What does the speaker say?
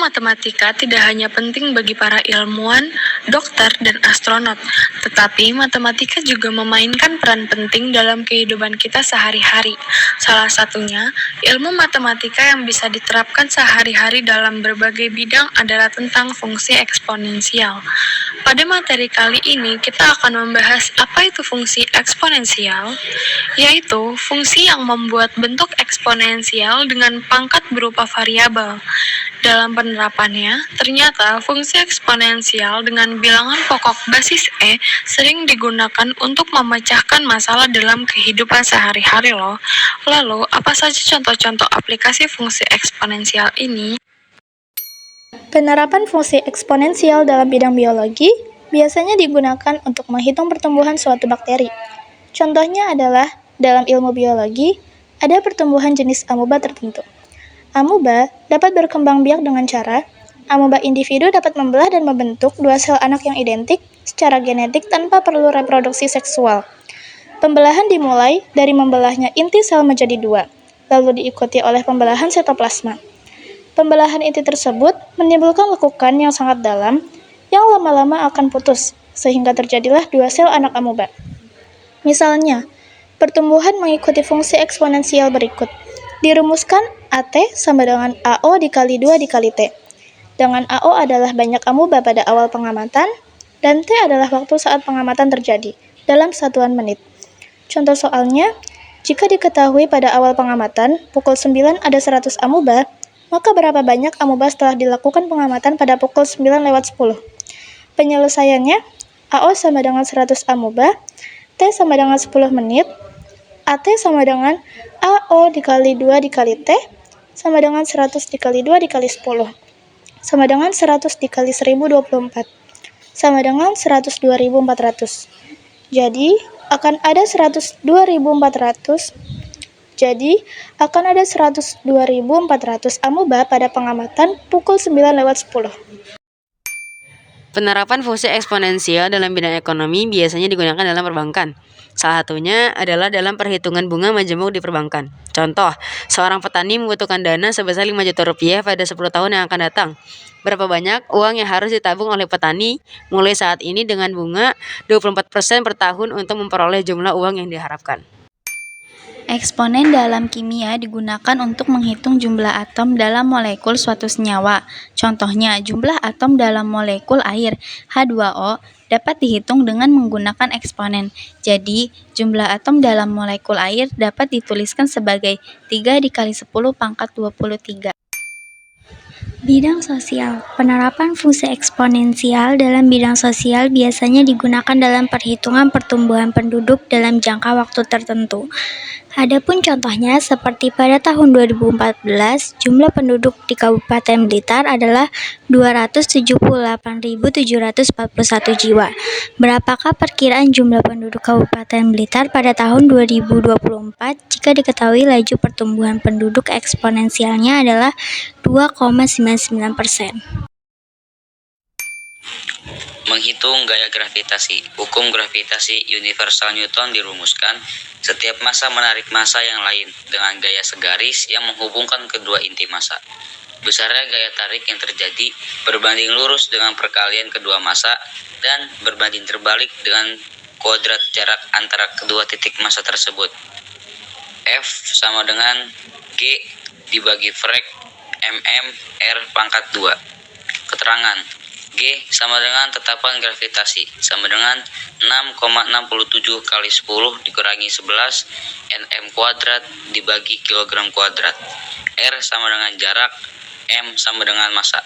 matematika tidak hanya penting bagi para ilmuwan, dokter, dan astronot, tetapi matematika juga memainkan peran penting dalam kehidupan kita sehari-hari. Salah satunya, ilmu matematika yang bisa diterapkan sehari-hari dalam berbagai bidang adalah tentang fungsi eksponensial. Pada materi kali ini, kita akan membahas apa itu fungsi eksponensial, yaitu fungsi yang membuat bentuk eksponensial dengan pangkat berupa variabel. Dalam penerapannya, ternyata fungsi eksponensial dengan bilangan pokok basis E sering digunakan untuk memecahkan masalah dalam kehidupan sehari-hari loh. Lalu, apa saja contoh-contoh aplikasi fungsi eksponensial ini? Penerapan fungsi eksponensial dalam bidang biologi biasanya digunakan untuk menghitung pertumbuhan suatu bakteri. Contohnya adalah dalam ilmu biologi, ada pertumbuhan jenis amoeba tertentu. Amoeba dapat berkembang biak dengan cara amoeba individu dapat membelah dan membentuk dua sel anak yang identik secara genetik tanpa perlu reproduksi seksual. Pembelahan dimulai dari membelahnya inti sel menjadi dua, lalu diikuti oleh pembelahan sitoplasma. Pembelahan inti tersebut menimbulkan lekukan yang sangat dalam yang lama-lama akan putus, sehingga terjadilah dua sel anak amoeba. Misalnya, pertumbuhan mengikuti fungsi eksponensial berikut. Dirumuskan AT sama dengan AO dikali 2 dikali T. Dengan AO adalah banyak amoeba pada awal pengamatan, dan T adalah waktu saat pengamatan terjadi, dalam satuan menit. Contoh soalnya, jika diketahui pada awal pengamatan, pukul 9 ada 100 amoeba, maka berapa banyak amoeba setelah dilakukan pengamatan pada pukul 9:10? Penyelesaiannya, AO sama dengan 100 amoeba, T sama dengan 10 menit, AT sama dengan AO dikali 2 dikali T, sama dengan 100 dikali 2 dikali 10, sama dengan 100 dikali 1024, sama dengan 102.400. Jadi, akan ada 102.400 amoeba pada pengamatan pukul 9:10. Penerapan fungsi eksponensial dalam bidang ekonomi biasanya digunakan dalam perbankan. Salah satunya adalah dalam perhitungan bunga majemuk di perbankan. Contoh, seorang petani membutuhkan dana sebesar 5 juta rupiah pada 10 tahun yang akan datang. Berapa banyak uang yang harus ditabung oleh petani mulai saat ini dengan bunga 24% per tahun untuk memperoleh jumlah uang yang diharapkan. Eksponen dalam kimia digunakan untuk menghitung jumlah atom dalam molekul suatu senyawa. Contohnya, jumlah atom dalam molekul air H2O dapat dihitung dengan menggunakan eksponen. Jadi, jumlah atom dalam molekul air dapat dituliskan sebagai 3 dikali 10 pangkat 23. Bidang sosial. Penerapan fungsi eksponensial dalam bidang sosial biasanya digunakan dalam perhitungan pertumbuhan penduduk dalam jangka waktu tertentu. Adapun contohnya seperti pada tahun 2014, jumlah penduduk di Kabupaten Blitar adalah 278.741 jiwa. Berapakah perkiraan jumlah penduduk Kabupaten Blitar pada tahun 2024 jika diketahui laju pertumbuhan penduduk eksponensialnya adalah 2,99%. Menghitung gaya gravitasi. Hukum gravitasi universal Newton dirumuskan. Setiap massa menarik massa yang lain dengan gaya segaris yang menghubungkan kedua inti massa. Besarnya gaya tarik yang terjadi berbanding lurus dengan perkalian kedua massa dan berbanding terbalik dengan kuadrat jarak antara kedua titik massa tersebut. F sama dengan G dibagi frek mm R pangkat 2. Keterangan G sama dengan tetapan gravitasi sama dengan 6,67 kali 10 dikurangi 11 nm kuadrat dibagi kilogram kuadrat. R sama dengan jarak, M sama dengan massa.